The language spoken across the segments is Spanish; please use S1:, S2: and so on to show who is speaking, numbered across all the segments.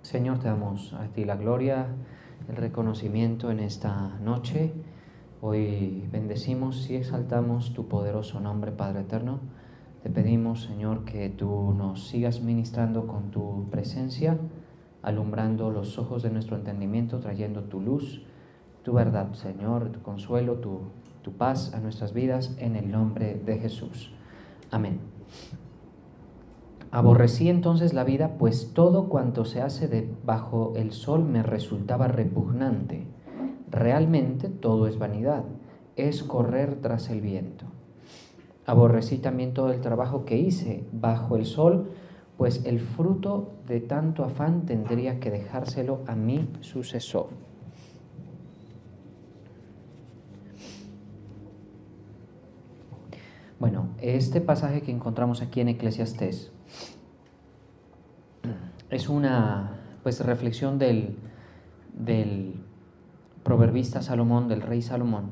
S1: Señor, te damos a ti la gloria, el reconocimiento en esta noche. Hoy bendecimos y exaltamos tu poderoso nombre, Padre eterno. Te pedimos, Señor, que tú nos sigas ministrando con tu presencia, alumbrando los ojos de nuestro entendimiento, trayendo tu luz, tu verdad, Señor, tu consuelo, tu paz a nuestras vidas, en el nombre de Jesús. Amén. Aborrecí entonces la vida, pues todo cuanto se hace debajo el sol me resultaba repugnante. Realmente todo es vanidad, es correr tras el viento. Aborrecí también todo el trabajo que hice bajo el sol, pues el fruto de tanto afán tendría que dejárselo a mi sucesor. Bueno, este pasaje que encontramos aquí en Eclesiastés es una reflexión del proverbista Salomón, del rey Salomón,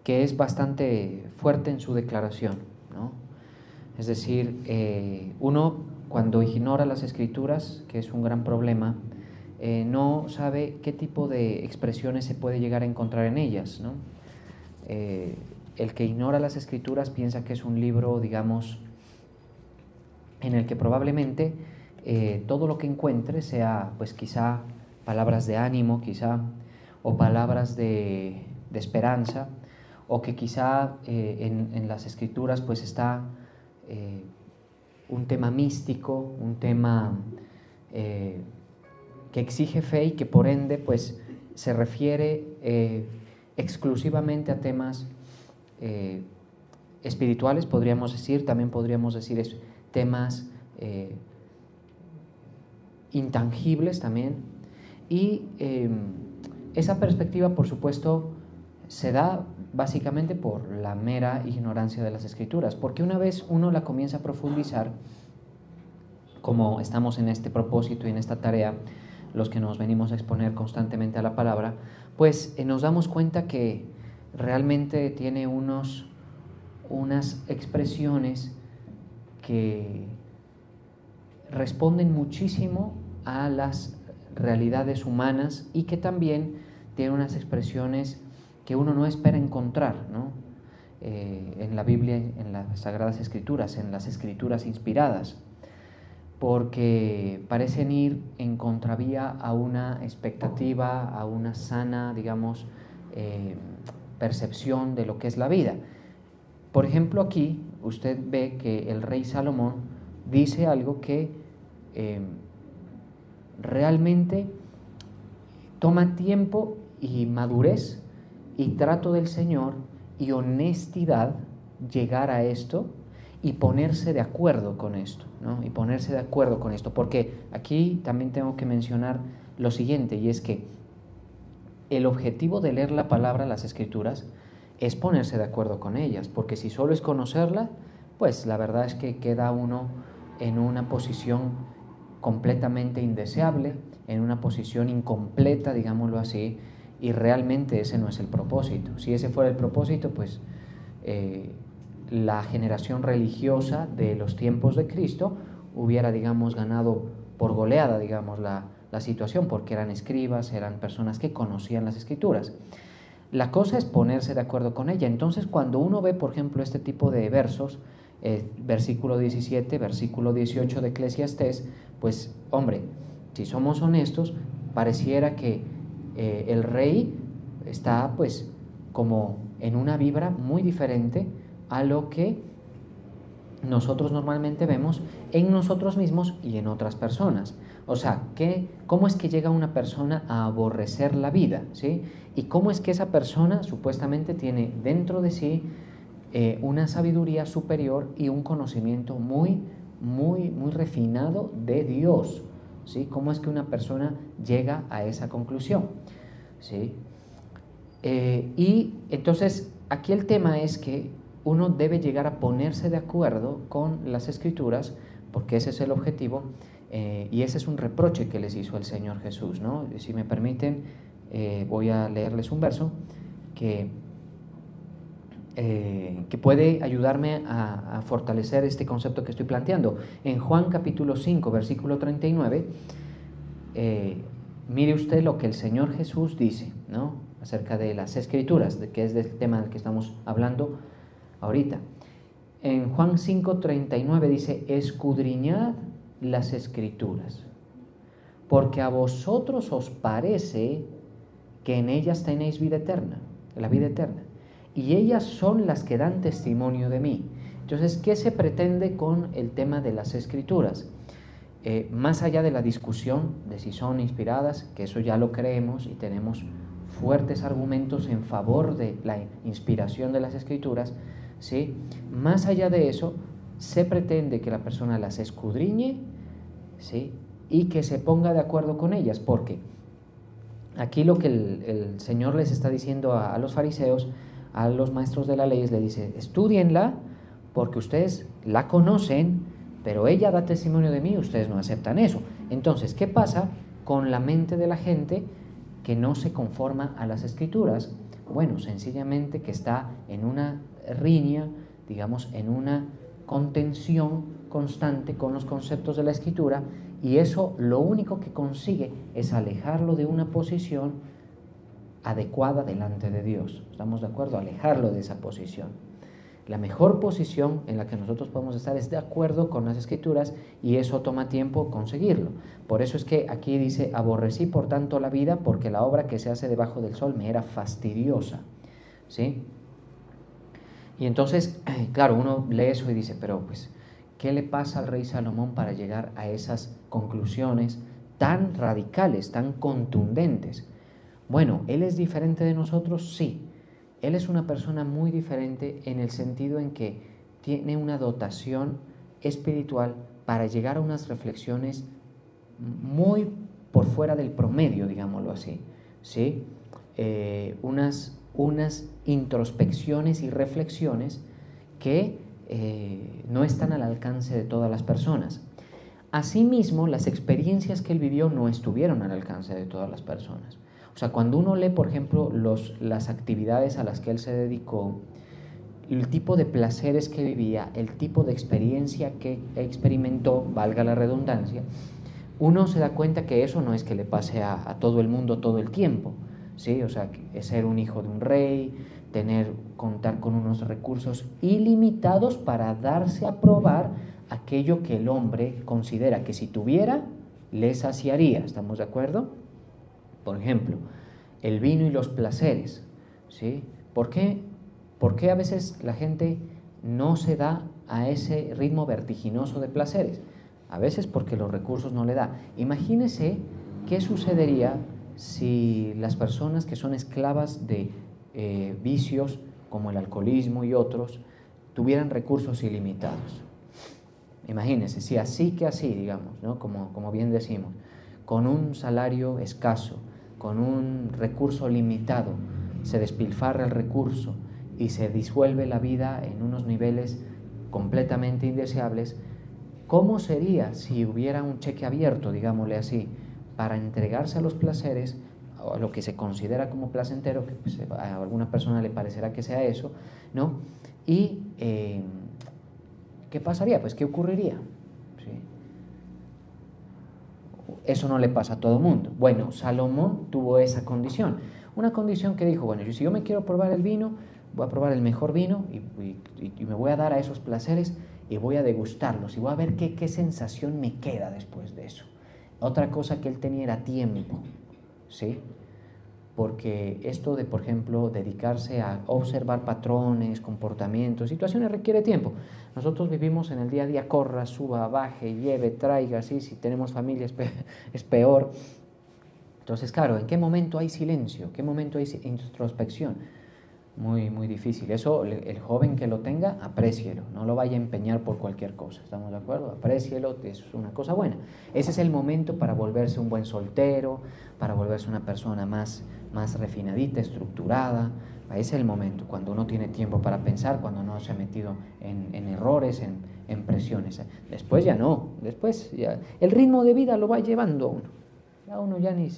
S1: que es bastante fuerte en su declaración, ¿no? Es decir, uno cuando ignora las escrituras, que es un gran problema, no sabe qué tipo de expresiones se puede llegar a encontrar en ellas, ¿no? El que ignora las escrituras piensa que es un libro, digamos, en el que probablemente todo lo que encuentre sea, pues quizá palabras de ánimo, quizá, o palabras de esperanza, o que quizá en las escrituras pues está un tema místico, un tema que exige fe y que por ende pues se refiere exclusivamente a temas espirituales, podríamos decir, también podríamos decir temas intangibles también. Y esa perspectiva, por supuesto, se da básicamente por la mera ignorancia de las escrituras, porque una vez uno la comienza a profundizar, como estamos en este propósito y en esta tarea, los que nos venimos a exponer constantemente a la palabra, pues nos damos cuenta que realmente tiene unas expresiones que responden muchísimo a las realidades humanas y que también tienen unas expresiones que uno no espera encontrar, ¿no? En la Biblia, en las Sagradas Escrituras, en las Escrituras inspiradas, porque parecen ir en contravía a una expectativa, a una sana, digamos, percepción de lo que es la vida. Por ejemplo, aquí usted ve que el rey Salomón dice algo que realmente toma tiempo y madurez y trato del Señor y honestidad llegar a esto y ponerse de acuerdo con esto, ¿no? Y ponerse de acuerdo con esto, porque aquí también tengo que mencionar lo siguiente, y es que el objetivo de leer la palabra, las escrituras, es ponerse de acuerdo con ellas, porque si solo es conocerla, pues la verdad es que queda uno en una posición completamente indeseable, en una posición incompleta, digámoslo así, y realmente ese no es el propósito. Si ese fuera el propósito, pues la generación religiosa de los tiempos de Cristo hubiera, digamos, ganado por goleada, digamos, la situación, porque eran escribas, eran personas que conocían las escrituras. La cosa es ponerse de acuerdo con ella. Entonces, cuando uno ve, por ejemplo, este tipo de versos, versículo 17, versículo 18 de Eclesiastés, pues, hombre, si somos honestos, pareciera que el rey está, pues, como en una vibra muy diferente a lo que nosotros normalmente vemos en nosotros mismos y en otras personas. O sea, ¿cómo es que llega una persona a aborrecer la vida? ¿Sí? Y cómo es que esa persona supuestamente tiene dentro de sí una sabiduría superior y un conocimiento muy, muy, muy refinado de Dios. ¿Sí? ¿Cómo es que una persona llega a esa conclusión? ¿Sí? Y entonces aquí el tema es que uno debe llegar a ponerse de acuerdo con las escrituras, porque ese es el objetivo, y ese es un reproche que les hizo el Señor Jesús, ¿no? Si me permiten, voy a leerles un verso que puede ayudarme a fortalecer este concepto que estoy planteando. En Juan capítulo 5, versículo 39, mire usted lo que el Señor Jesús dice, ¿no?, acerca de las Escrituras, que es del tema del que estamos hablando ahorita. En Juan 5:39 dice: escudriñad las Escrituras, porque a vosotros os parece que en ellas tenéis vida eterna, la vida eterna, y ellas son las que dan testimonio de mí. Entonces, ¿qué se pretende con el tema de las Escrituras? Más allá de la discusión de si son inspiradas, que eso ya lo creemos y tenemos fuertes argumentos en favor de la inspiración de las Escrituras, ¿sí?, más allá de eso, se pretende que la persona las escudriñe, ¿sí?, y que se ponga de acuerdo con ellas, porque aquí lo que el Señor les está diciendo a los fariseos, a los maestros de la ley, le dice: estúdienla, porque ustedes la conocen, pero ella da testimonio de mí, ustedes no aceptan eso. Entonces, ¿qué pasa con la mente de la gente que no se conforma a las Escrituras? Bueno, sencillamente que está en una riña, digamos, en una contención constante con los conceptos de la Escritura, y eso lo único que consigue es alejarlo de una posición adecuada delante de Dios. ¿Estamos de acuerdo? Alejarlo de esa posición. La mejor posición en la que nosotros podemos estar es de acuerdo con las Escrituras, y eso toma tiempo conseguirlo. Por eso es que aquí dice: aborrecí por tanto la vida, porque la obra que se hace debajo del sol me era fastidiosa, ¿sí? Y entonces, claro, uno lee eso y dice: pero pues, ¿qué le pasa al rey Salomón para llegar a esas conclusiones tan radicales, tan contundentes? Bueno, ¿él es diferente de nosotros? Sí. Él es una persona muy diferente en el sentido en que tiene una dotación espiritual para llegar a unas reflexiones muy por fuera del promedio, digámoslo así, ¿sí? Unas introspecciones y reflexiones que no están al alcance de todas las personas. Asimismo, las experiencias que él vivió no estuvieron al alcance de todas las personas. O sea, cuando uno lee, por ejemplo, las actividades a las que él se dedicó, el tipo de placeres que vivía, el tipo de experiencia que experimentó, valga la redundancia, uno se da cuenta que eso no es que le pase a todo el mundo todo el tiempo, ¿sí? O sea, es ser un hijo de un rey, contar con unos recursos ilimitados para darse a probar aquello que el hombre considera que si tuviera, le saciaría. ¿Estamos de acuerdo? Por ejemplo, el vino y los placeres, ¿sí? ¿Por qué a veces la gente no se da a ese ritmo vertiginoso de placeres? A veces porque los recursos no le da. Imagínese qué sucedería si las personas que son esclavas de vicios como el alcoholismo y otros tuvieran recursos ilimitados. Imagínese, si así que así, digamos, ¿no?, como bien decimos, con un salario escaso, con un recurso limitado, se despilfarra el recurso y se disuelve la vida en unos niveles completamente indeseables. ¿Cómo sería si hubiera un cheque abierto, digámosle así, para entregarse a los placeres, a lo que se considera como placentero, que pues a alguna persona le parecerá que sea eso, ¿no? Y ¿qué pasaría? Pues ¿qué ocurriría? ¿Sí? Eso no le pasa a todo el mundo. Bueno, Salomón tuvo esa condición, una condición que dijo: bueno, si yo me quiero probar el vino, voy a probar el mejor vino y me voy a dar a esos placeres y voy a degustarlos y voy a ver qué sensación me queda después de eso. Otra cosa que él tenía era tiempo, ¿sí? Porque esto de, por ejemplo, dedicarse a observar patrones, comportamientos, situaciones requiere tiempo. Nosotros vivimos en el día a día: corra, suba, baje, lleve, traiga, así, si tenemos familia es peor. Entonces, claro, ¿en qué momento hay silencio? ¿Qué momento hay introspección? Muy, muy difícil. Eso, el joven que lo tenga, aprécielo, no lo vaya a empeñar por cualquier cosa. ¿Estamos de acuerdo? Aprécielo, es una cosa buena. Ese es el momento para volverse un buen soltero, para volverse una persona más refinadita, estructurada. Ese es el momento, cuando uno tiene tiempo para pensar, cuando no se ha metido en errores, en presiones. Después ya no, después ya el ritmo de vida lo va llevando uno. Ya uno ya ni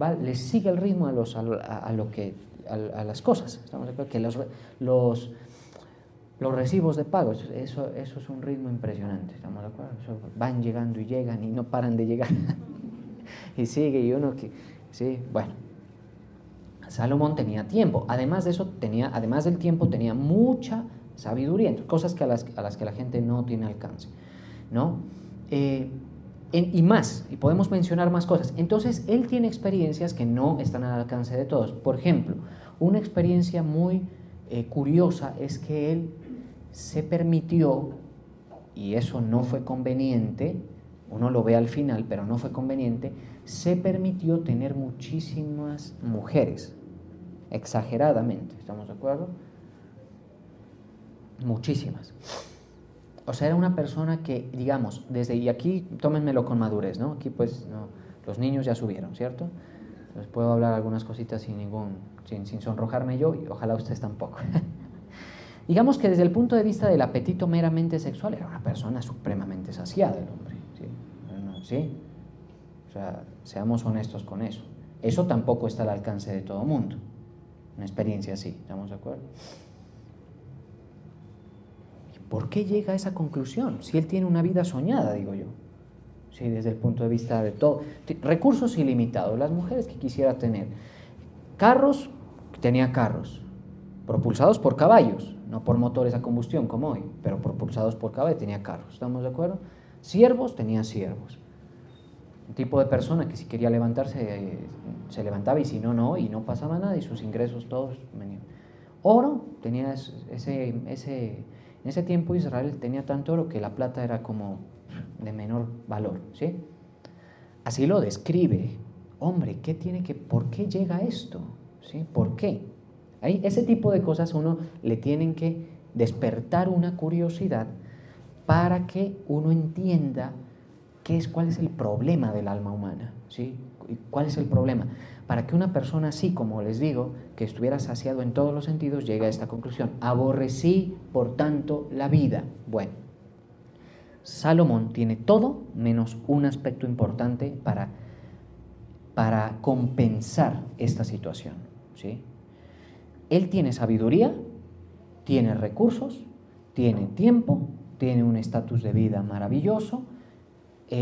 S1: va, le sigue el ritmo a las cosas. Estamos de acuerdo que los recibos de pago, eso es un ritmo impresionante. ¿Estamos de acuerdo? Eso van llegando y llegan y no paran de llegar. y sigue, y uno que, sí, bueno. Salomón tenía tiempo, además de eso, además del tiempo, tenía mucha sabiduría, cosas que a las que la gente no tiene alcance, ¿no? Y más, y podemos mencionar más cosas. Entonces, él tiene experiencias que no están al alcance de todos. Por ejemplo, una experiencia muy curiosa es que él se permitió, y eso no fue conveniente, uno lo ve al final, pero no fue conveniente, se permitió tener muchísimas mujeres, exageradamente, ¿estamos de acuerdo? Muchísimas. O sea, era una persona que, digamos, y aquí tómenmelo con madurez, ¿no? Aquí pues no, los niños ya subieron, ¿cierto? Les puedo hablar algunas cositas sin sonrojarme yo, y ojalá ustedes tampoco. Digamos que desde el punto de vista del apetito meramente sexual, era una persona supremamente saciada el hombre, ¿sí? ¿Sí? O sea, seamos honestos con eso. Eso tampoco está al alcance de todo mundo. Una experiencia así, ¿estamos de acuerdo? ¿Por qué llega a esa conclusión? Si él tiene una vida soñada, digo yo. Sí, desde el punto de vista de todo. Recursos ilimitados, las mujeres que quisiera tener. Carros, tenía carros. Propulsados por caballos, no por motores a combustión como hoy, pero propulsados por caballos, tenía carros. ¿Estamos de acuerdo? Siervos, tenía siervos. Un tipo de persona que si quería levantarse, se levantaba, y si no, no, y no pasaba nada, y sus ingresos todos venían. Oro, tenía en ese tiempo Israel tenía tanto oro que la plata era como de menor valor, ¿sí? Así lo describe. Hombre, ¿por qué llega esto? ¿Sí? ¿Por qué? Ahí, ese tipo de cosas uno le tienen que despertar una curiosidad para que uno entienda cuál es el problema del alma humana, ¿sí? ¿Cuál es el problema? Para que una persona así, como les digo, que estuviera saciado en todos los sentidos, llegue a esta conclusión. Aborrecí, por tanto, la vida. Bueno, Salomón tiene todo menos un aspecto importante para compensar esta situación, ¿sí? Él tiene sabiduría, tiene recursos, tiene tiempo, tiene un estatus de vida maravilloso,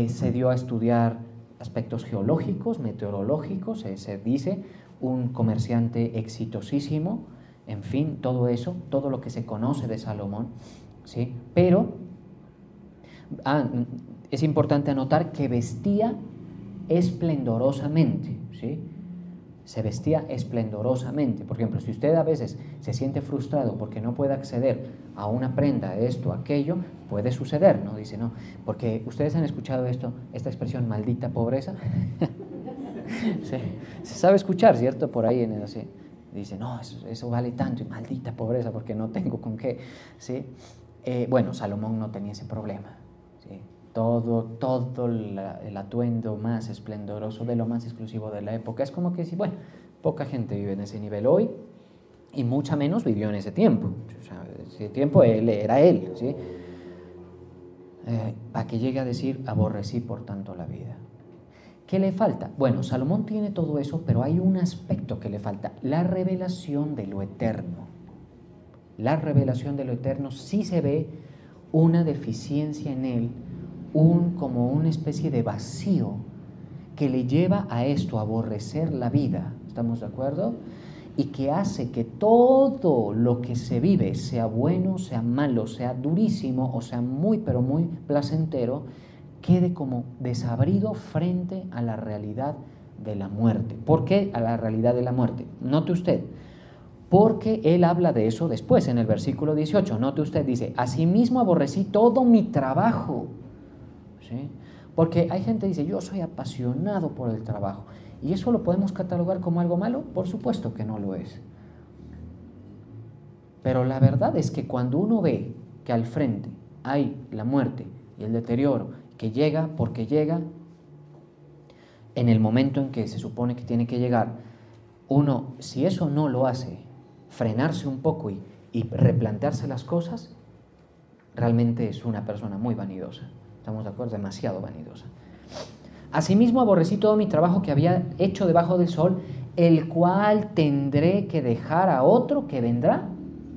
S1: se dio a estudiar aspectos geológicos, meteorológicos, se dice, un comerciante exitosísimo, en fin, todo eso, todo lo que se conoce de Salomón, ¿sí? Pero es importante anotar que vestía esplendorosamente, ¿sí? Se vestía esplendorosamente. Por ejemplo, si usted a veces se siente frustrado porque no puede acceder a una prenda, esto, aquello, puede suceder, ¿no? Dice, no, porque ustedes han escuchado esta expresión, maldita pobreza. Sí, se sabe escuchar, ¿cierto? Por ahí en el así. Dice, no, eso vale tanto, y maldita pobreza porque no tengo con qué, ¿sí? Bueno, Salomón no tenía ese problema, ¿sí? Todo el atuendo más esplendoroso, de lo más exclusivo de la época. Es como que si, bueno, poca gente vive en ese nivel hoy, y mucha menos vivió en ese tiempo. O sea, ese tiempo era él, ¿sí? Para que llegue a decir, aborrecí por tanto la vida. ¿Qué le falta? Bueno, Salomón tiene todo eso, pero hay un aspecto que le falta, la revelación de lo eterno. La revelación de lo eterno, sí se ve una deficiencia en él, como una especie de vacío que le lleva a esto, a aborrecer la vida, ¿estamos de acuerdo? Y que hace que todo lo que se vive, sea bueno, sea malo, sea durísimo o sea muy, pero muy placentero, quede como desabrido frente a la realidad de la muerte. ¿Por qué a la realidad de la muerte? Note usted, porque él habla de eso después en el versículo 18. Note usted, dice, asimismo aborrecí todo mi trabajo. ¿Sí? Porque hay gente que dice, yo soy apasionado por el trabajo. ¿Y eso lo podemos catalogar como algo malo? Por supuesto que no lo es. Pero la verdad es que cuando uno ve que al frente hay la muerte y el deterioro, que llega porque llega en el momento en que se supone que tiene que llegar, uno, si eso no lo hace frenarse un poco y replantearse las cosas, realmente es una persona muy vanidosa. ¿Estamos de acuerdo? Demasiado vanidosa. Asimismo aborrecí todo mi trabajo que había hecho debajo del sol, el cual tendré que dejar a otro que vendrá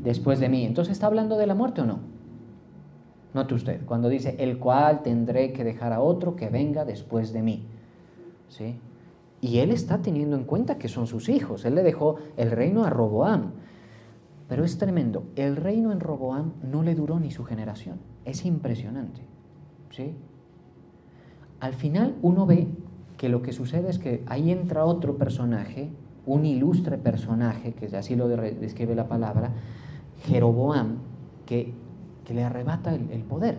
S1: después de mí. Entonces, ¿está hablando de la muerte o no? Note usted, cuando dice, el cual tendré que dejar a otro que venga después de mí. ¿sí? Y él está teniendo en cuenta que son sus hijos. Él le dejó el reino a Roboam. Pero es tremendo. El reino en Roboam no le duró ni su generación. Es impresionante, ¿sí? Al final uno ve que lo que sucede es que ahí entra otro personaje, un ilustre personaje, que así lo describe la palabra, Jeroboam, que le arrebata el poder.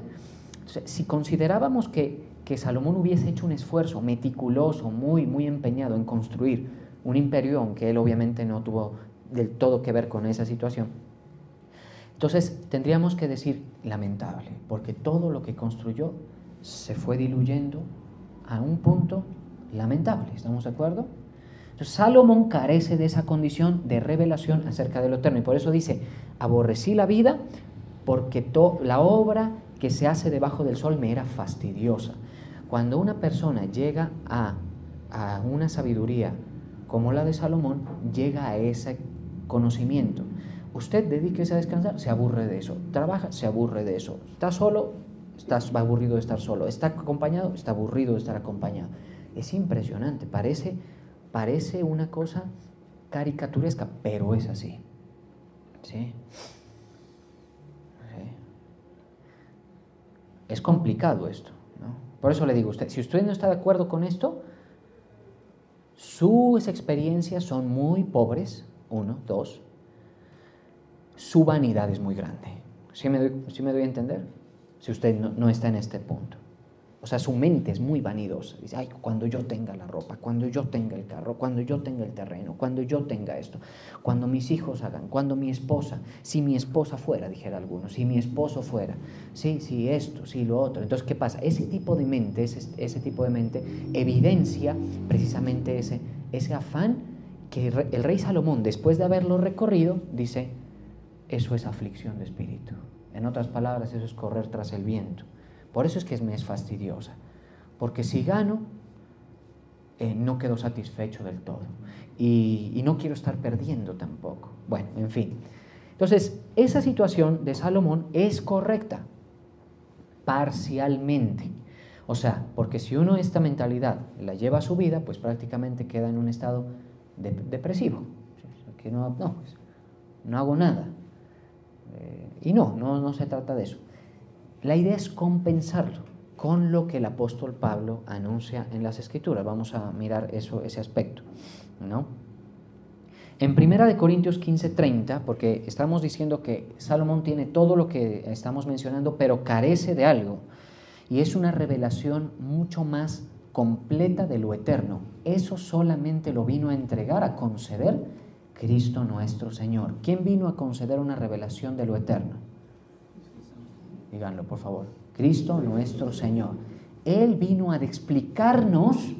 S1: Entonces, si considerábamos que Salomón hubiese hecho un esfuerzo meticuloso, muy empeñado en construir un imperio, aunque él obviamente no tuvo del todo que ver con esa situación, entonces tendríamos que decir lamentable, porque todo lo que construyó se fue diluyendo a un punto lamentable. ¿Estamos de acuerdo? Entonces Salomón carece de esa condición de revelación acerca de lo eterno, y por eso dice: aborrecí la vida porque la obra que se hace debajo del sol me era fastidiosa. Cuando una persona llega a una sabiduría como la de Salomón, llega a ese conocimiento. Usted dedíquese a descansar, se aburre de eso. Trabaja, se aburre de eso. Está solo, va aburrido de estar solo. Está acompañado, está aburrido de estar acompañado. Es impresionante, parece una cosa caricaturesca, pero es así. ¿Sí? Es complicado esto, ¿no? Por eso le digo a usted, si usted no está de acuerdo con esto, sus experiencias son muy pobres, 1, 2, su vanidad es muy grande. ¿Sí me doy a entender? Si usted no está en este punto. O sea, su mente es muy vanidosa. Dice: ay, cuando yo tenga la ropa, cuando yo tenga el carro, cuando yo tenga el terreno, cuando yo tenga esto, cuando mis hijos hagan, cuando mi esposa, si mi esposa fuera, dijera algunos, si mi esposo fuera, sí, esto, sí, lo otro. Entonces, ¿qué pasa? Ese tipo de mente evidencia precisamente ese afán que el rey Salomón, después de haberlo recorrido, dice: eso es aflicción de espíritu. En otras palabras, eso es correr tras el viento. Por eso es que me es fastidiosa, porque si gano, no quedo satisfecho del todo, y no quiero estar perdiendo tampoco. Bueno, en fin. Entonces, esa situación de Salomón es correcta, parcialmente. O sea, porque si uno esta mentalidad la lleva a su vida, pues prácticamente queda en un estado depresivo. Que no hago nada. Y no se trata de eso. La idea es compensarlo con lo que el apóstol Pablo anuncia en las Escrituras. Vamos a mirar ese aspecto, ¿no? En 1 Corintios 15:30, porque estamos diciendo que Salomón tiene todo lo que estamos mencionando, pero carece de algo, y es una revelación mucho más completa de lo eterno. Eso solamente lo vino a entregar, a conceder Cristo nuestro Señor. ¿Quién vino a conceder una revelación de lo eterno? Díganlo, por favor. Cristo nuestro Señor. Él vino a explicarnos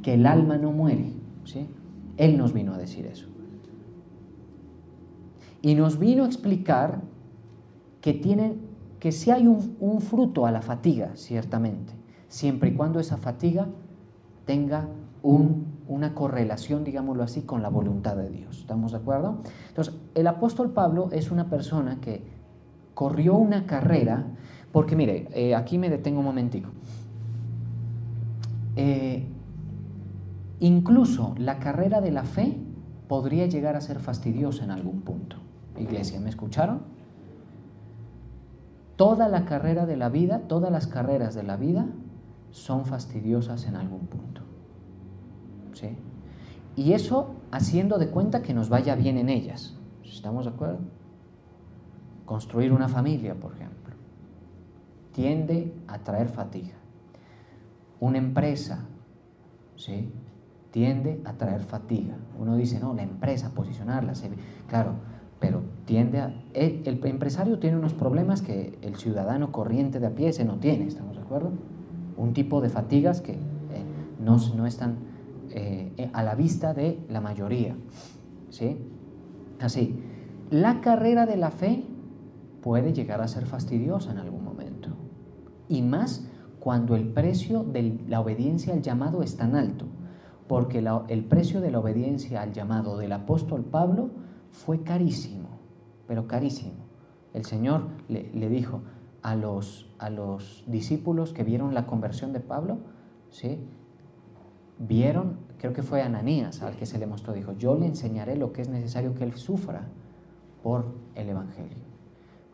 S1: que el alma no muere, ¿sí? Él nos vino a decir eso. Y nos vino a explicar que sí hay un fruto a la fatiga, ciertamente, siempre y cuando esa fatiga tenga una correlación, digámoslo así, con la voluntad de Dios. ¿Estamos de acuerdo? Entonces, el apóstol Pablo es una persona que corrió una carrera, porque mire, aquí me detengo un momentico. Incluso la carrera de la fe podría llegar a ser fastidiosa en algún punto. Iglesia, ¿me escucharon? Toda la carrera de la vida, todas las carreras de la vida son fastidiosas en algún punto, ¿sí? Y eso haciendo de cuenta que nos vaya bien en ellas. ¿Estamos de acuerdo? Construir una familia, por ejemplo, tiende a traer fatiga. Una empresa, ¿sí?, tiende a traer fatiga. Uno dice: no, la empresa, posicionarla, claro, pero el empresario tiene unos problemas que el ciudadano corriente de a pie no tiene. ¿Estamos de acuerdo? Un tipo de fatigas que no están a la vista de la mayoría, ¿sí? Así, la carrera de la fe puede llegar a ser fastidiosa en algún momento, y más cuando el precio de la obediencia al llamado es tan alto, porque el precio de la obediencia al llamado del apóstol Pablo fue carísimo, pero carísimo. El Señor le dijo a los discípulos que vieron la conversión de Pablo: ¿sí? Vieron, creo que fue Ananías al que se le mostró, dijo, yo le enseñaré lo que es necesario que él sufra por el Evangelio.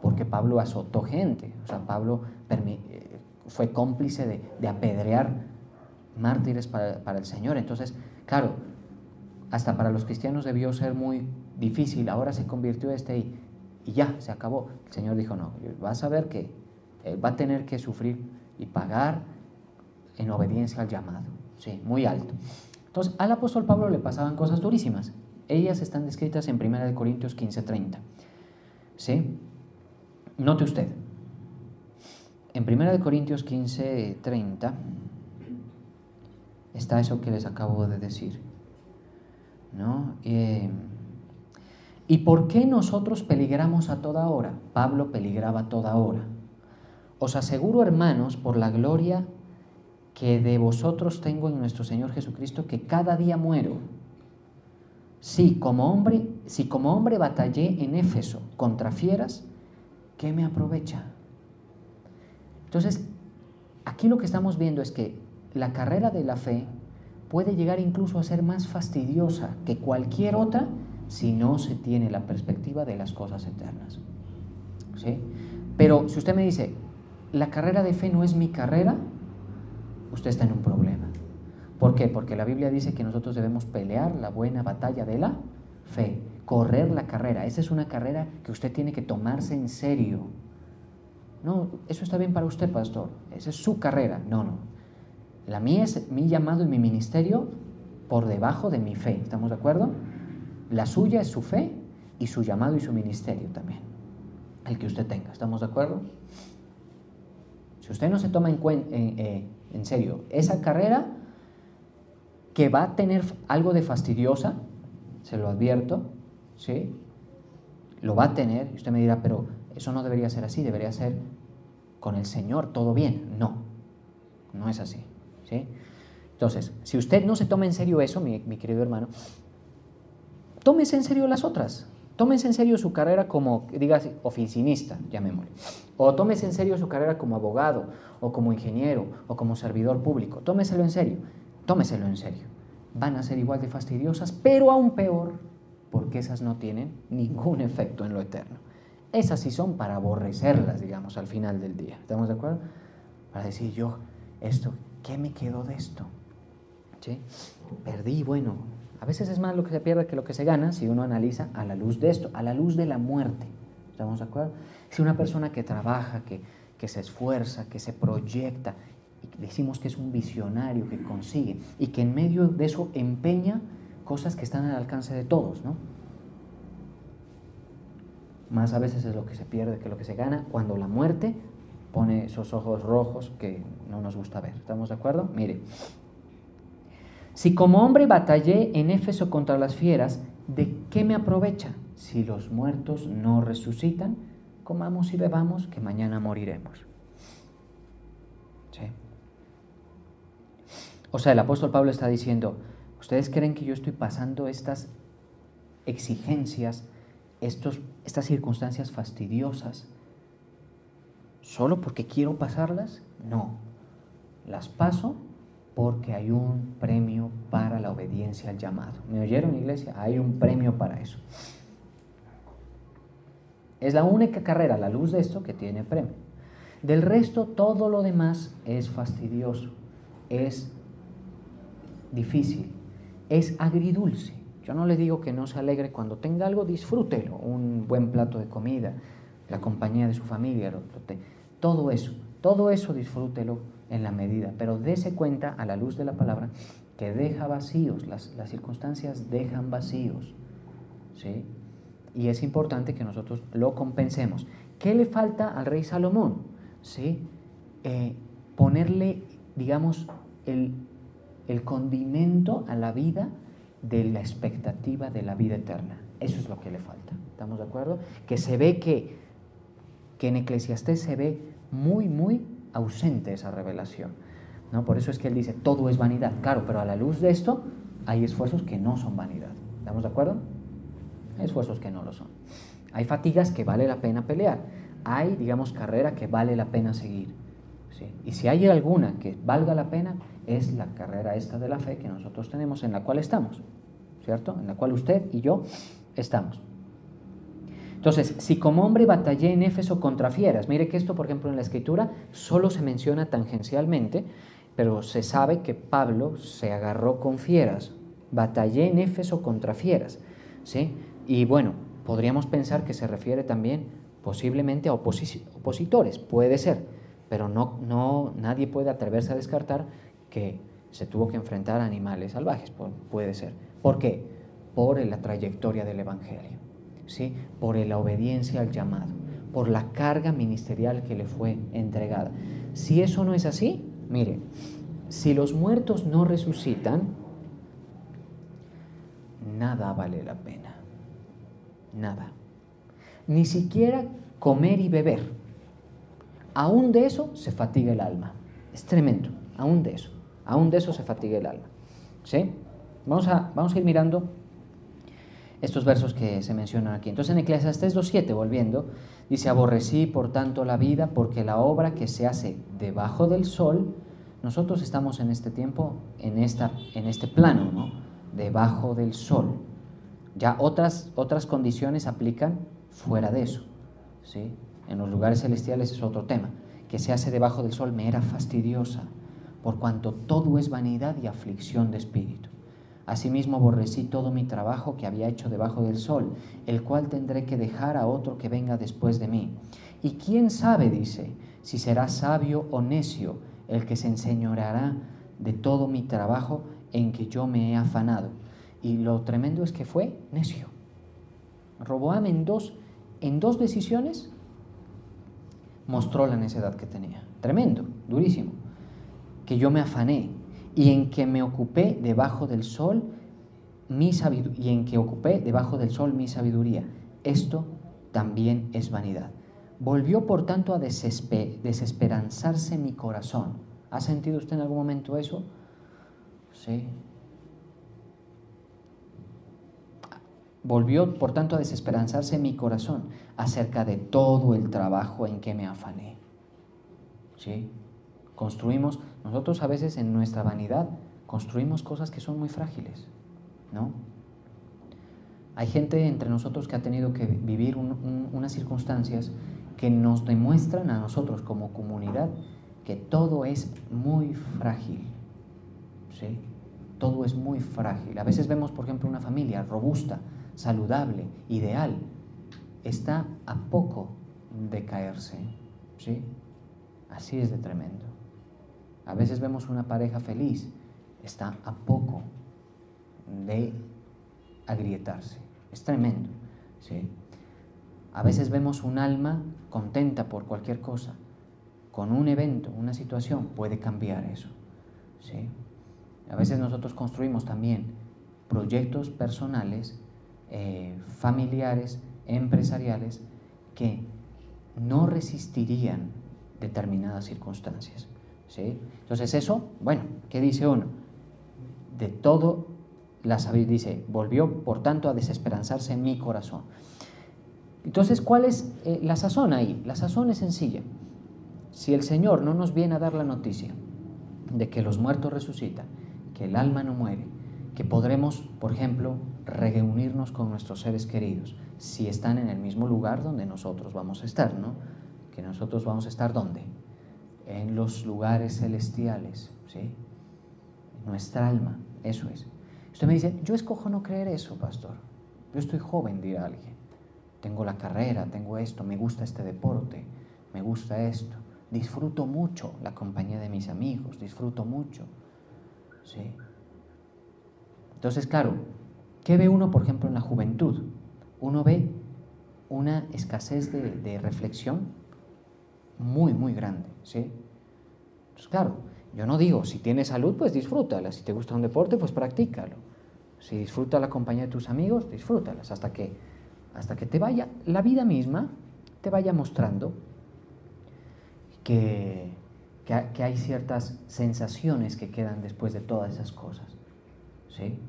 S1: Porque Pablo azotó gente, o sea, Pablo fue cómplice de apedrear mártires para el Señor. Entonces, claro, hasta para los cristianos debió ser muy difícil. Ahora se convirtió y ya, se acabó. El Señor dijo, no, vas a ver que va a tener que sufrir y pagar en obediencia al llamado. Sí, muy alto. Entonces, al apóstol Pablo le pasaban cosas durísimas. Ellas están descritas en 1 Corintios 15:30. ¿Sí? Note usted. En 1 Corintios 15:30 está eso que les acabo de decir, ¿no? ¿Y por qué nosotros peligramos a toda hora? Pablo peligraba a toda hora. Os aseguro, hermanos, por la gloria que de vosotros tengo en nuestro Señor Jesucristo, que cada día muero. Si como hombre batallé en Éfeso contra fieras, ¿qué me aprovecha? Entonces, aquí lo que estamos viendo es que la carrera de la fe puede llegar incluso a ser más fastidiosa que cualquier otra si no se tiene la perspectiva de las cosas eternas. ¿Sí? Pero si usted me dice, la carrera de fe no es mi carrera, usted está en un problema. ¿Por qué? Porque la Biblia dice que nosotros debemos pelear la buena batalla de la fe, correr la carrera. Esa es una carrera que usted tiene que tomarse en serio. No, eso está bien para usted, pastor, esa es su carrera. No. La mía es mi llamado y mi ministerio por debajo de mi fe, ¿estamos de acuerdo? La suya es su fe y su llamado y su ministerio también, el que usted tenga, ¿estamos de acuerdo? Si usted no se toma en serio esa carrera, que va a tener algo de fastidiosa, se lo advierto, ¿sí? Lo va a tener, y usted me dirá, pero eso no debería ser así, debería ser con el Señor, todo bien. No es así, ¿sí? Entonces, si usted no se toma en serio eso, mi querido hermano, tómese en serio las otras. Tómese en serio su carrera como, digas, oficinista, llamémosle. O tómese en serio su carrera como abogado, o como ingeniero, o como servidor público. Tómeselo en serio. Van a ser igual de fastidiosas, pero aún peor, porque esas no tienen ningún efecto en lo eterno. Esas sí son para aborrecerlas, digamos, al final del día. ¿Estamos de acuerdo? Para decir yo, ¿qué me quedó de esto? ¿Sí? Perdí, bueno, a veces es más lo que se pierde que lo que se gana si uno analiza a la luz de esto, a la luz de la muerte. ¿Estamos de acuerdo? Si una persona que trabaja, que se esfuerza, que se proyecta, y decimos que es un visionario, que consigue, y que en medio de eso empeña cosas que están al alcance de todos, ¿no? Más a veces es lo que se pierde que lo que se gana cuando la muerte pone esos ojos rojos que no nos gusta ver. ¿Estamos de acuerdo? Mire, si como hombre batallé en Éfeso contra las fieras, ¿de qué me aprovecha? Si los muertos no resucitan, comamos y bebamos, que mañana moriremos. ¿Sí? O sea, el apóstol Pablo está diciendo, ¿ustedes creen que yo estoy pasando estas exigencias, estas circunstancias fastidiosas solo porque quiero pasarlas? No, las paso porque hay un premio para la obediencia al llamado. ¿Me oyeron, iglesia? Hay un premio para eso. Es la única carrera a la luz de esto que tiene premio. Del resto, todo lo demás es fastidioso, es difícil, es agridulce. Yo no le digo que no se alegre cuando tenga algo, disfrútelo, un buen plato de comida, la compañía de su familia, todo eso disfrútelo en la medida, pero dése cuenta a la luz de la palabra que deja vacíos, las circunstancias dejan vacíos, ¿sí? Y es importante que nosotros lo compensemos. ¿Qué le falta al rey Salomón? ¿Sí? Ponerle, digamos, el condimento a la vida de la expectativa de la vida eterna. Eso es lo que le falta. ¿Estamos de acuerdo? Que se ve que en Eclesiastés se ve muy, muy ausente esa revelación, ¿no? Por eso es que él dice, todo es vanidad. Claro, pero a la luz de esto hay esfuerzos que no son vanidad. ¿Estamos de acuerdo? Hay esfuerzos que no lo son. Hay fatigas que vale la pena pelear. Hay, digamos, carrera que vale la pena seguir. ¿sí? Y si hay alguna que valga la pena, es la carrera esta de la fe que nosotros tenemos, en la cual estamos, ¿cierto? En la cual usted y yo estamos. Entonces, si como hombre batallé en Éfeso contra fieras, mire que esto, por ejemplo, en la Escritura solo se menciona tangencialmente, pero se sabe que Pablo se agarró con fieras. Batallé en Éfeso contra fieras, ¿sí? Y bueno, podríamos pensar que se refiere también posiblemente a opositores, puede ser, pero nadie puede atreverse a descartar que se tuvo que enfrentar a animales salvajes, puede ser. ¿Por qué? Por la trayectoria del Evangelio, ¿sí? Por la obediencia al llamado, por la carga ministerial que le fue entregada. Si eso no es así, mire, si los muertos no resucitan, nada vale la pena, nada. Ni siquiera comer y beber. Aún de eso se fatiga el alma. Es tremendo, aún de eso se fatiga el alma, ¿sí? Vamos a ir mirando estos versos que se mencionan aquí. Entonces en Eclesiastés 2:7, volviendo, dice: aborrecí por tanto la vida, porque la obra que se hace debajo del sol. Nosotros estamos en este tiempo, en este plano, ¿no? Debajo del sol. Ya otras condiciones aplican fuera de eso, ¿sí? En los lugares celestiales es otro tema. Que se hace debajo del sol me era fastidiosa, por cuanto todo es vanidad y aflicción de espíritu. Asimismo aborrecí todo mi trabajo que había hecho debajo del sol, el cual tendré que dejar a otro que venga después de mí. Y quién sabe, dice, si será sabio o necio el que se enseñoreará de todo mi trabajo en que yo me he afanado. Y lo tremendo es que fue necio. Roboam en dos decisiones mostró la necedad que tenía. Tremendo, durísimo. Que yo me afané y en que me ocupé debajo del sol mi sabiduría. Esto también es vanidad. Volvió por tanto a desesperanzarse mi corazón. ¿Ha sentido usted en algún momento eso? Sí. Volvió por tanto a desesperanzarse mi corazón acerca de todo el trabajo en que me afané. ¿Sí? Nosotros a veces en nuestra vanidad construimos cosas que son muy frágiles, ¿no? Hay gente entre nosotros que ha tenido que vivir unas circunstancias que nos demuestran a nosotros como comunidad que todo es muy frágil, ¿sí? Todo es muy frágil. A veces vemos, por ejemplo, una familia robusta, saludable, ideal, está a poco de caerse, ¿sí? Así es de tremendo. A veces vemos una pareja feliz, está a poco de agrietarse. Es tremendo, ¿sí? A veces vemos un alma contenta por cualquier cosa. Con un evento, una situación, puede cambiar eso, ¿sí? A veces nosotros construimos también proyectos personales, familiares, empresariales, que no resistirían determinadas circunstancias, ¿sí? Entonces eso, bueno, ¿qué dice uno? De todo la sabiduría, dice, volvió por tanto a desesperanzarse en mi corazón. Entonces, ¿cuál es la sazón ahí? La sazón es sencilla. Si el Señor no nos viene a dar la noticia de que los muertos resucitan, que el alma no muere, que podremos, por ejemplo, reunirnos con nuestros seres queridos, si están en el mismo lugar donde nosotros vamos a estar, ¿no? Que nosotros vamos a estar ¿dónde? En los lugares celestiales, ¿sí? Nuestra alma, eso es. Usted me dice, yo escojo no creer eso, pastor. Yo estoy joven, dirá alguien. Tengo la carrera, tengo esto, me gusta este deporte, me gusta esto. Disfruto mucho la compañía de mis amigos, disfruto mucho, ¿sí? Entonces, claro, ¿qué ve uno, por ejemplo, en la juventud? Uno ve una escasez de reflexión muy, muy grande, ¿sí? Entonces, claro, yo no digo, si tienes salud, pues disfrútala. Si te gusta un deporte, pues practícalo. Si disfrutas la compañía de tus amigos, disfrútalas hasta que te vaya, la vida misma te vaya mostrando que hay ciertas sensaciones que quedan después de todas esas cosas, ¿sí?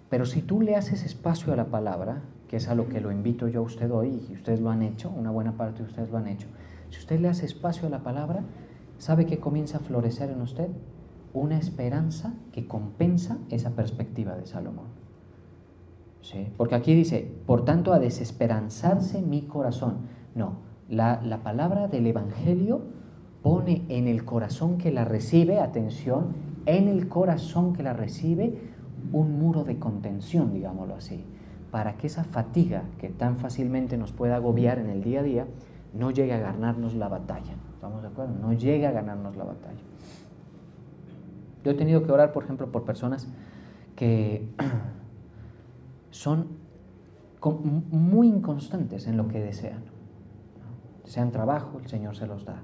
S1: Pero si tú le haces espacio a la palabra, que es a lo que lo invito yo a usted hoy, y ustedes lo han hecho, una buena parte de ustedes lo han hecho, si usted le hace espacio a la palabra, ¿sabe qué comienza a florecer en usted? Una esperanza que compensa esa perspectiva de Salomón. ¿Sí? Porque aquí dice, por tanto, a desesperanzarse mi corazón. No, la palabra del Evangelio pone en el corazón que la recibe, atención, en el corazón que la recibe, un muro de contención, digámoslo así, para que esa fatiga que tan fácilmente nos puede agobiar en el día a día, no llegue a ganarnos la batalla. ¿Estamos de acuerdo? No llegue a ganarnos la batalla. Yo he tenido que orar, por ejemplo, por personas que son muy inconstantes en lo que desean. Desean trabajo, el Señor se los da.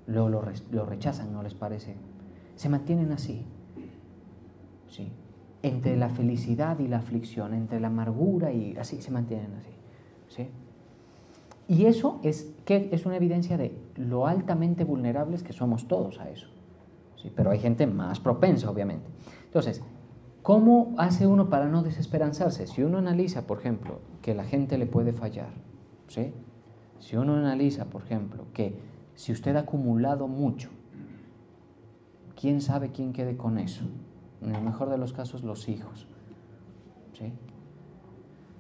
S1: Luego lo rechazan, no les parece. Se mantienen así. ¿Sí? Entre la felicidad y la aflicción, entre la amargura y así, se mantienen así. ¿Sí? Y eso es una evidencia de lo altamente vulnerables que somos todos a eso. ¿Sí? Pero hay gente más propensa, obviamente. Entonces, ¿cómo hace uno para no desesperanzarse? Si uno analiza, por ejemplo, que la gente le puede fallar, ¿sí? Si uno analiza, por ejemplo, que si usted ha acumulado mucho, ¿quién sabe quién quede con eso? En el mejor de los casos, los hijos. ¿Sí?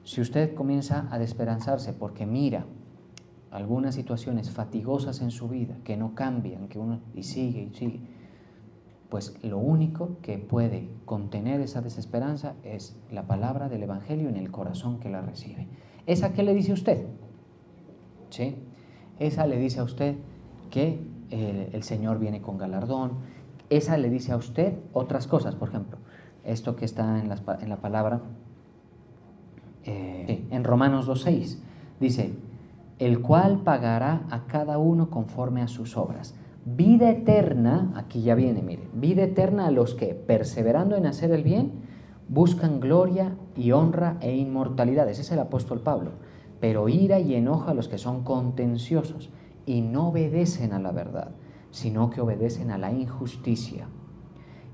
S1: Si usted comienza a desesperanzarse porque mira algunas situaciones fatigosas en su vida que no cambian, y sigue, pues lo único que puede contener esa desesperanza es la palabra del Evangelio en el corazón que la recibe. ¿Esa qué le dice a usted? ¿Sí? Esa le dice a usted que el Señor viene con galardón. Esa le dice a usted otras cosas, por ejemplo, esto que está en la palabra, en Romanos 2:6, dice, el cual pagará a cada uno conforme a sus obras. Vida eterna, aquí ya viene, mire, vida eterna a los que, perseverando en hacer el bien, buscan gloria y honra e inmortalidad. Ese es el apóstol Pablo. Pero ira y enojo a los que son contenciosos y no obedecen a la verdad, sino que obedecen a la injusticia.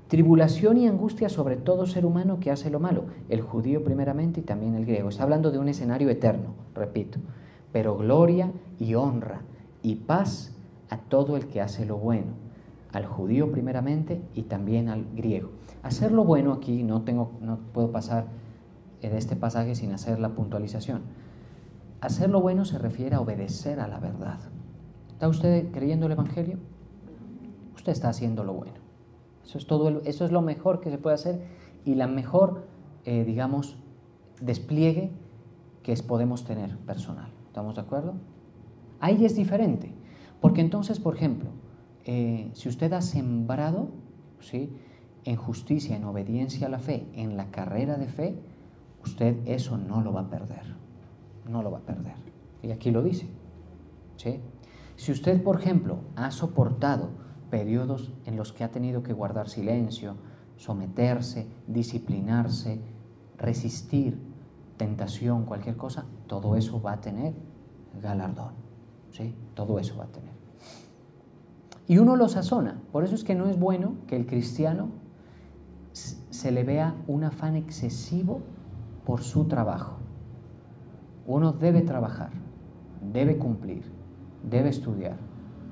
S1: Tribulación y angustia sobre todo ser humano que hace lo malo, el judío primeramente y también el griego. Está hablando de un escenario eterno, repito, pero gloria y honra y paz a todo el que hace lo bueno, al judío primeramente y también al griego. Hacer lo bueno aquí, no puedo pasar de este pasaje sin hacer la puntualización. Hacer lo bueno se refiere a obedecer a la verdad. ¿Está usted creyendo el Evangelio? Usted está haciendo lo bueno. Eso es lo mejor que se puede hacer y la mejor, despliegue que podemos tener personal. ¿Estamos de acuerdo? Ahí es diferente, porque entonces, por ejemplo, si usted ha sembrado, ¿sí?, en justicia, en obediencia a la fe, en la carrera de fe, usted eso no lo va a perder. No lo va a perder. Y aquí lo dice. ¿Sí? Si usted, por ejemplo, ha soportado periodos en los que ha tenido que guardar silencio, someterse, disciplinarse, resistir tentación, cualquier cosa, todo eso va a tener galardón. ¿Sí? Todo eso va a tener. Y uno lo sazona. Por eso es que no es bueno que el cristiano se le vea un afán excesivo por su trabajo. Uno debe trabajar, debe cumplir, debe estudiar,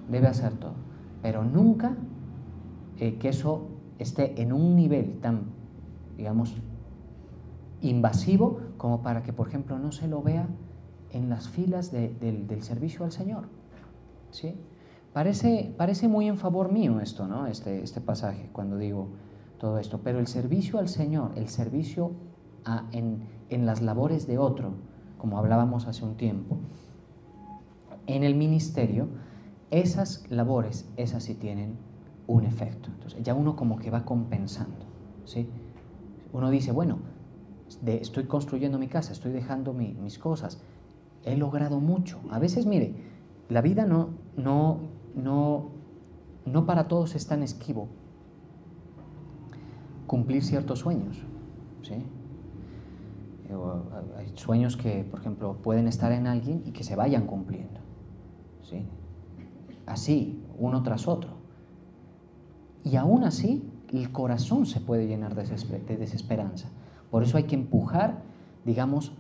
S1: debe hacer todo, pero nunca que eso esté en un nivel tan, invasivo como para que, por ejemplo, no se lo vea en las filas del servicio al Señor. ¿Sí? Parece muy en favor mío esto, ¿no? Este pasaje, cuando digo todo esto, pero el servicio al Señor, el servicio en las labores de otro, como hablábamos hace un tiempo, en el ministerio, esas labores, esas sí tienen un efecto. Entonces ya uno como que va compensando, ¿sí? Uno dice, bueno, estoy construyendo mi casa, estoy dejando mis cosas, he logrado mucho. A veces, mire, la vida no para todos es tan esquivo cumplir ciertos sueños, ¿sí? Hay sueños que, por ejemplo, pueden estar en alguien y que se vayan cumpliendo, ¿sí? Así, uno tras otro. Y aún así, el corazón se puede llenar de desesperanza. Por eso hay que empujar,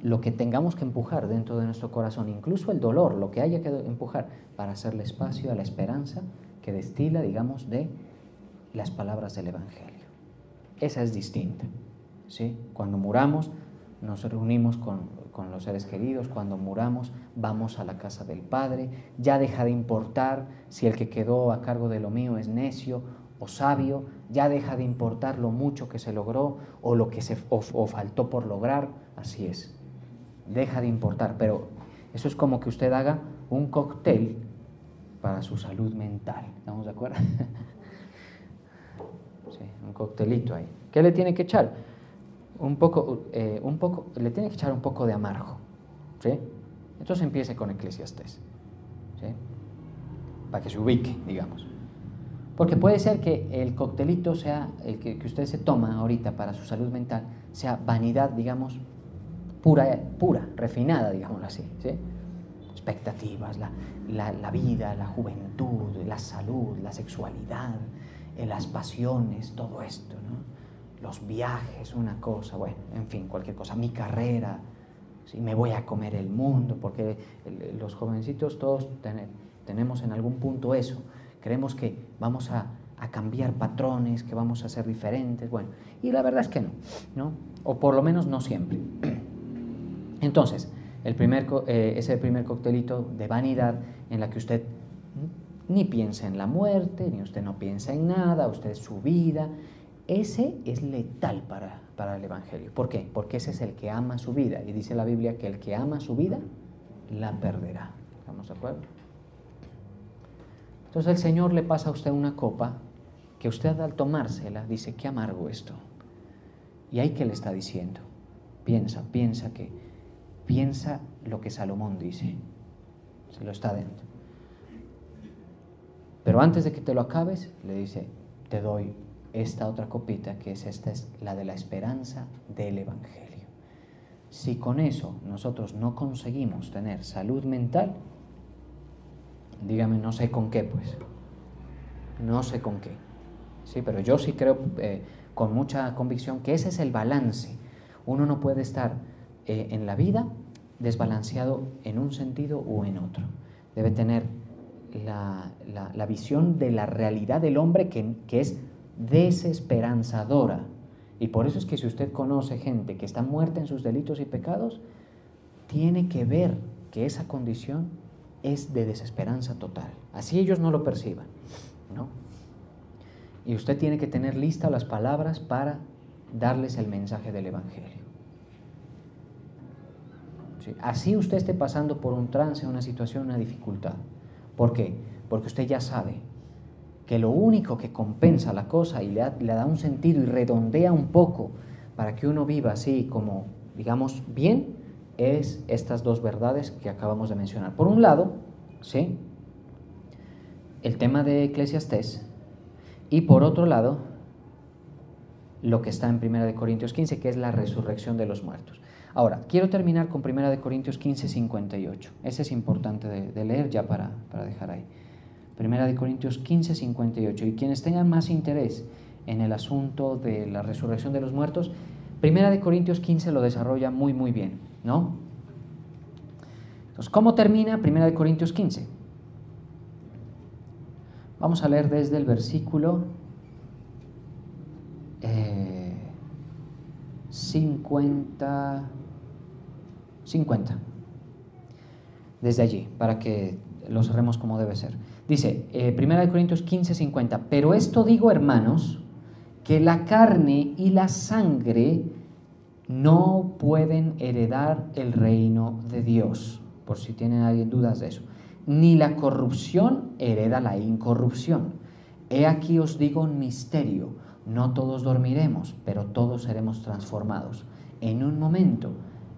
S1: lo que tengamos que empujar dentro de nuestro corazón, incluso el dolor, lo que haya que empujar, para hacerle espacio a la esperanza que destila, digamos, de las palabras del Evangelio. Esa es distinta, ¿sí? Cuando muramos, nos reunimos con los seres queridos. Cuando muramos, vamos a la casa del Padre. Ya deja de importar si el que quedó a cargo de lo mío es necio o sabio. Ya deja de importar lo mucho que se logró o lo que o faltó por lograr. Así es, deja de importar. Pero eso es como que usted haga un cóctel para su salud mental. ¿Estamos de acuerdo? Sí, un coctelito ahí. ¿Qué le tiene que echar? Le tiene que echar un poco de amargo, ¿sí? Entonces empiece con Eclesiastés, ¿sí? Para que se ubique, digamos. Porque puede ser que el coctelito sea, el que usted se toma ahorita para su salud mental, sea vanidad, digamos, pura, refinada, digámoslo así, ¿sí? Expectativas, la vida, la juventud, la salud, la sexualidad, las pasiones, todo esto, ¿no? Los viajes, una cosa, bueno, en fin, cualquier cosa, mi carrera, ¿sí? Me voy a comer el mundo, porque los jovencitos todos tenemos en algún punto eso, creemos que vamos a cambiar patrones, que vamos a ser diferentes, bueno, y la verdad es que no, o por lo menos no siempre. Entonces, ese primer coctelito de vanidad en la que usted ni piensa en la muerte, ni usted no piensa en nada, usted es su vida. Ese es letal para el Evangelio. ¿Por qué? Porque ese es el que ama su vida. Y dice la Biblia que el que ama su vida, la perderá. ¿Estamos de acuerdo? Entonces el Señor le pasa a usted una copa que usted al tomársela dice, qué amargo esto. Y ahí que le está diciendo, piensa lo que Salomón dice. Se lo está dando. Pero antes de que te lo acabes, le dice, te doy esta otra copita, que esta es la de la esperanza del Evangelio. Si con eso nosotros no conseguimos tener salud mental, dígame, no sé con qué, pues. No sé con qué. Sí, pero yo sí creo con mucha convicción que ese es el balance. Uno no puede estar en la vida desbalanceado en un sentido o en otro. Debe tener la visión de la realidad del hombre que es desesperanzadora. Y por eso es que si usted conoce gente que está muerta en sus delitos y pecados, tiene que ver que esa condición es de desesperanza total. Así ellos no lo perciban, ¿no? Y usted tiene que tener listas las palabras para darles el mensaje del Evangelio. ¿Sí? Así usted esté pasando por un trance, una situación, una dificultad. ¿Por qué? Porque usted ya sabe que lo único que compensa la cosa y le da un sentido y redondea un poco para que uno viva así como, digamos, bien, es estas dos verdades que acabamos de mencionar. Por un lado, ¿sí?, el tema de Eclesiastés, y por otro lado, lo que está en 1 Corintios 15, que es la resurrección de los muertos. Ahora, quiero terminar con 1 Corintios 15, 58. Ese es importante de leer ya para dejar ahí. 1 Corintios 15, 58. Y quienes tengan más interés en el asunto de la resurrección de los muertos, 1 Corintios 15 lo desarrolla muy, muy bien, ¿no? Entonces, ¿cómo termina 1 Corintios 15? Vamos a leer desde el versículo 50. Desde allí, para que lo cerremos como debe ser. Dice, 1 Corintios 15, 50. Pero esto digo, hermanos, que la carne y la sangre no pueden heredar el reino de Dios, por si tienen alguien dudas de eso. Ni la corrupción hereda la incorrupción. He aquí os digo un misterio: no todos dormiremos, pero todos seremos transformados. En un momento,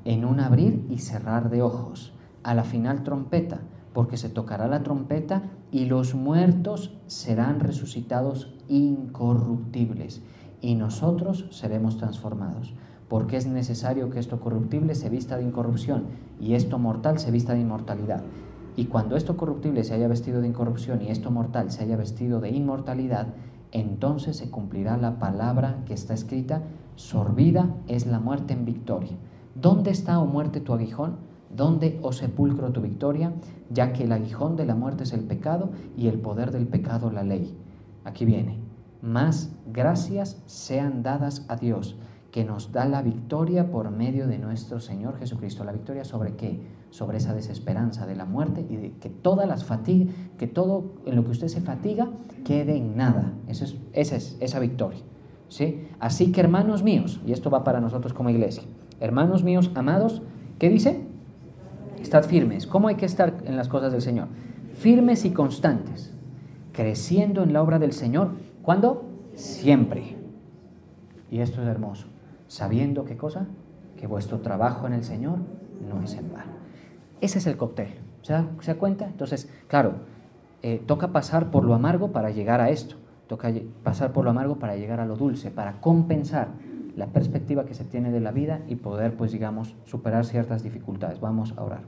S1: en un abrir y cerrar de ojos, a la final trompeta, porque se tocará la trompeta y los muertos serán resucitados incorruptibles, y nosotros seremos transformados. Porque es necesario que esto corruptible se vista de incorrupción y esto mortal se vista de inmortalidad. Y cuando esto corruptible se haya vestido de incorrupción y esto mortal se haya vestido de inmortalidad, entonces se cumplirá la palabra que está escrita: sorbida es la muerte en victoria. ¿Dónde está, oh muerte, tu aguijón? ¿Dónde, oh sepulcro, tu victoria? Ya que el aguijón de la muerte es el pecado y el poder del pecado la ley. Aquí viene. Mas gracias sean dadas a Dios, que nos da la victoria por medio de nuestro Señor Jesucristo. ¿La victoria sobre qué? Sobre esa desesperanza de la muerte y de que todas las fatigas, que todo en lo que usted se fatiga quede en nada. Esa es esa victoria, ¿sí? Así que, hermanos míos, y esto va para nosotros como iglesia, hermanos míos amados, ¿qué dice? Estad firmes. ¿Cómo hay que estar en las cosas del Señor? Firmes y constantes, creciendo en la obra del Señor. ¿Cuándo? Siempre. Y esto es hermoso. Sabiendo, ¿qué cosa? Que vuestro trabajo en el Señor no es en vano. Ese es el cóctel. ¿Se da cuenta? Entonces, claro, toca pasar por lo amargo para llegar a esto. Toca pasar por lo amargo para llegar a lo dulce, para compensar la perspectiva que se tiene de la vida y poder, pues digamos, superar ciertas dificultades. Vamos a orar.